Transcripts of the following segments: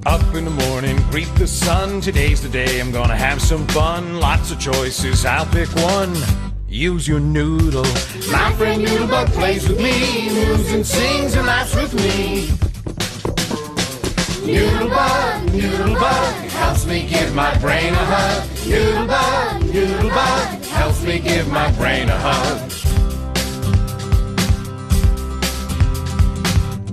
Up in the morning, greet the sun. Today's the day I'm gonna have some fun. Lots of choices, I'll pick one. Use your noodle. My friend Noodlebug plays with me, moves and sings and laughs with me. Noodlebug, Noodlebug, helps me give my brain a hug. Noodlebug, Noodlebug, helps me give my brain a hug.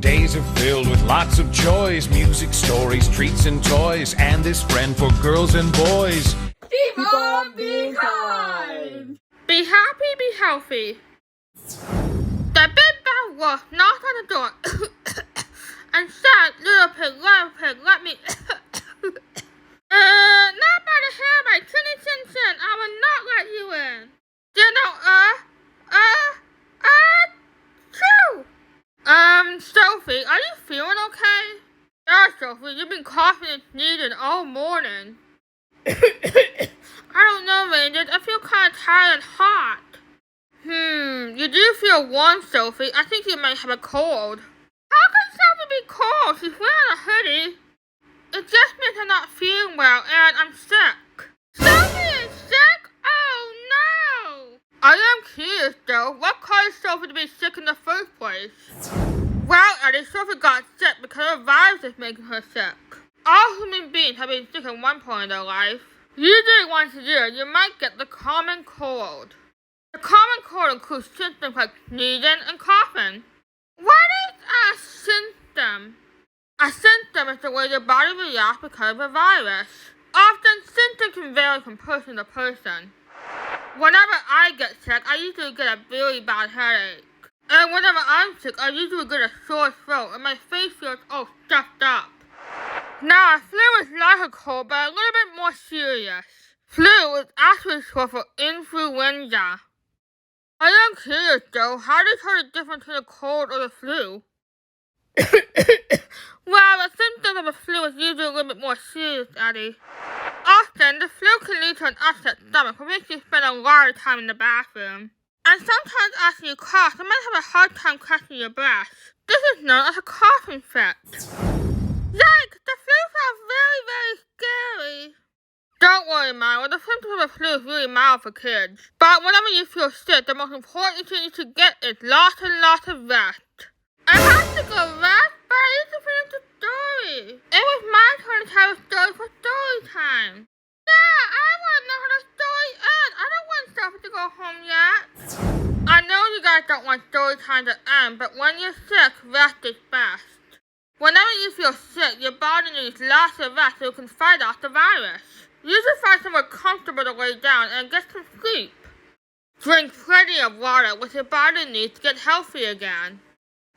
Days are filled with lots of joys, music, stories, treats, and toys, and this friend for girls and boys. Keep on being kind. Be happy, be healthy. The big bad wolf knocked on the door and said, little pig, let me not by the hair, my chinny chin chin, I will not let you in. True. Sophie, are you feeling okay? Yeah, Sophie, you've been coughing and sneezing all morning. I don't know, Rangers. I feel kind of tired and hot. You do feel warm, Sophie. I think you might have a cold. How can Sophie be cold? She's wearing a hoodie. It just means I'm not feeling well and I'm sick. Sophie is sick? Oh, no! I am curious, though. What caused Sophie to be sick in the first place? Well, Eddie, Sophie got sick because a virus is making her sick. All human beings have been sick at one point in their life. Usually once a year, you might get the common cold. The common cold includes symptoms like sneezing and coughing. What is a symptom? A symptom is the way your body reacts because of a virus. Often, symptoms can vary from person to person. Whenever I get sick, I usually get a really bad headache. And whenever I'm sick, I usually get a sore throat and my face feels all stuffed up. Now, a flu is like a cold, but a little bit more serious. Flu is actually short for influenza. I am curious though, how do you tell the difference between a cold or the flu? Well, the symptoms of the flu is usually a little bit more serious, Eddie. Often, the flu can lead to an upset stomach, which makes you spend a lot of time in the bathroom. And sometimes after you cough, you might have a hard time catching your breath. This is known as a coughing fit. Yikes, the flu sounds very, very scary. Don't worry, Myra, the symptoms of the flu is really mild for kids. But whenever you feel sick, the most important thing you should get is lots and lots of rest. I have to go rest, but I need to finish the story. It was my turn to tell a story for story time. Yeah, I want to know how the story ends. I don't want Sophie to go home yet. I know you guys don't want story time to end, but when you're sick, rest is best. Whenever you feel sick, your body needs lots of rest so you can fight off the virus. You should find somewhere comfortable to lay down and get some sleep. Drink plenty of water, which your body needs to get healthy again.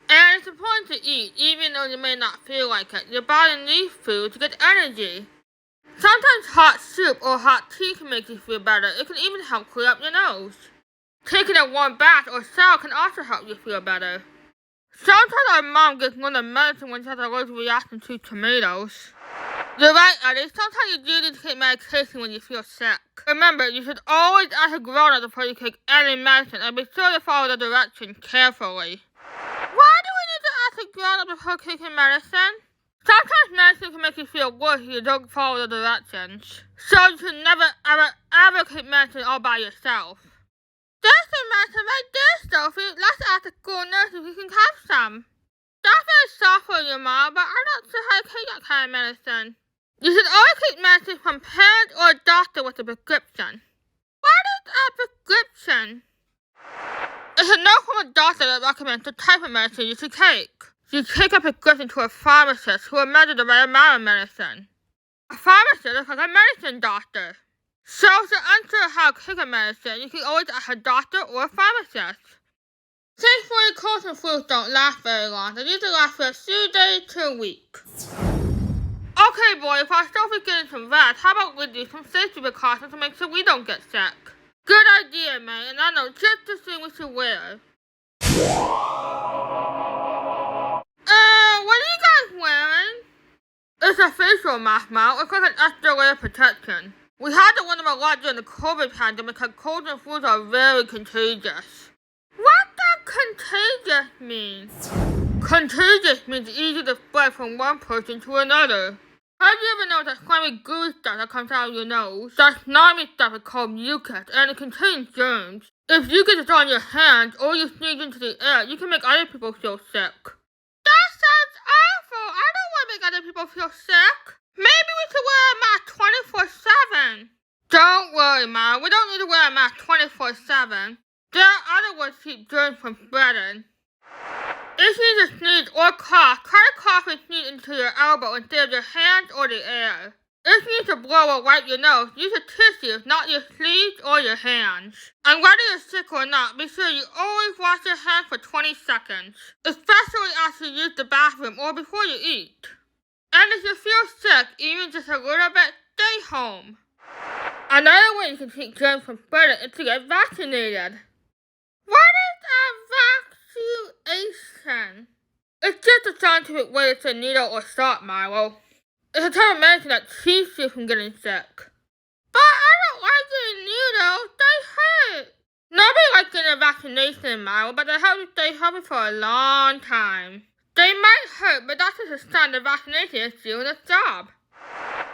And it's important to eat, even though you may not feel like it. Your body needs food to get energy. Sometimes hot soup or hot tea can make you feel better. It can even help clear up your nose. Taking a warm bath or shower can also help you feel better. Sometimes our mom gets one of the medicine when she has an allergic reaction to tomatoes. You're right, Eddie. Sometimes you do need to take medication when you feel sick. Remember, you should always ask a grown-up before you take any medicine and be sure to follow the directions carefully. Why do we need to ask a grown-up before taking medicine? Sometimes medicine can make you feel worse if you don't follow the directions. So you should never, ever take medicine all by yourself. There's some medicine right there, Sophie. Let's ask the school nurse if we can have some. That's very soft for you, Mom, but I'm not sure how to take that kind of medicine. You should always take medicine from parents or a doctor with a prescription. What is a prescription? It's a note from a doctor that recommends the type of medicine you should take. You take a prescription to a pharmacist who will measure the right amount of medicine. A pharmacist is like a medicine doctor. So if you're unsure how to take a medicine, you can always ask a doctor or a pharmacist. Thankfully, colds and flus don't last very long. They usually last for a few days to a week. Okay, boys, while Sophie's getting some rest, how about we do some safety precautions to make sure we don't get sick? Good idea, man, and I know just the thing we should wear. What are you guys wearing? It's a facial mask, Mal. It's like an extra layer of protection. We had to wear them a lot during the COVID pandemic because colds and flus are very contagious. What does contagious mean? Contagious means easy to spread from one person to another. Have you ever noticed that slimy gooey stuff that comes out of your nose? That slimy stuff is called mucus, and it contains germs. If you get it on your hands or you sneeze into the air, you can make other people feel sick. That sounds awful. I don't want to make other people feel sick. Maybe we should wear a mask 24/7. Don't worry, Mom. We don't need to wear a mask 24/7. There are other ways to keep germs from spreading. If you need to sneeze or cough, try to cough and sneeze into your elbow instead of your hands or the air. If you need to blow or wipe your nose, use a tissue, not your sleeves or your hands. And whether you're sick or not, be sure you always wash your hands for 20 seconds, especially after you use the bathroom or before you eat. And if you feel sick, even just a little bit, stay home. Another way you can keep germs from spreading is to get vaccinated. What is a vaccination? It's just a scientific way to say needle or shot, Milo. It's a type of medicine that keeps you from getting sick. But I don't like getting needles. They hurt. Nobody likes getting a vaccination, Milo, but they help you stay healthy for a long time. They might hurt, but that's just a sign the vaccination is doing its job.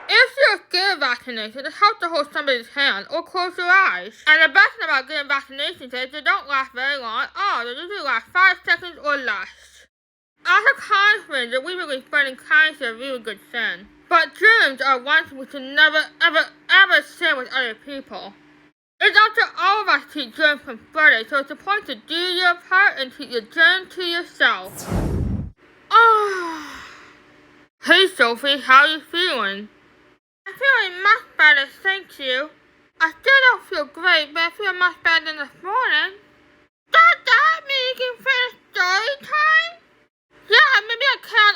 If you're scared of vaccination, it helps to hold somebody's hand or close your eyes. And the best thing about getting vaccinations is they don't last very long at all. They usually last 5 seconds or less. As a kindness, we believe spreading kindness is a really good thing. But germs are ones we should never, ever share with other people. It's up to all of us to keep germs from spreading, so it's important to do your part and keep your germs to yourself. Hey Sophie, how are you feeling? I'm feeling much better, thank you. I still don't feel great, but I feel much better than this morning. Does that mean you can finish story time? Yeah, maybe I can,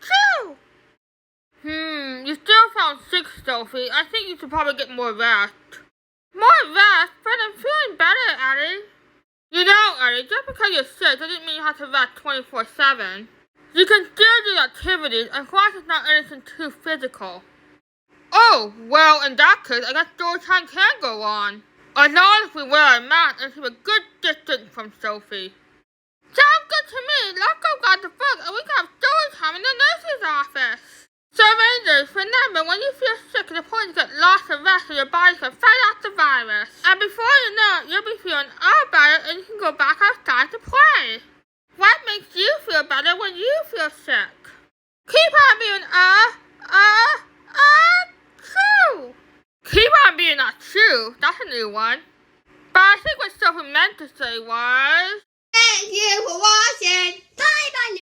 Achoo! You still sound sick, Sophie. I think you should probably get more rest. More rest? But I'm feeling better, Eddie. You know, Eddie, just because you're sick doesn't mean you have to rest 24/7. You can still do activities as long as it's not anything too physical. Oh, well, in that case, I guess story time can go on. As long as we wear a mask and keep a good distance from Sophie. Sounds good to me. Let's go grab the book and we can have story time in the nurse's office. So Rangers, remember, when you feel sick, it's important to get lots of rest so your body can fight off the virus. And before you know it, you'll be feeling all better and you can go back outside to play. What makes you feel better when you feel sick? Keep on being Achoo! Keep on being Achoo. That's a new one. But I think what Sophie meant to say was... Thank you for watching.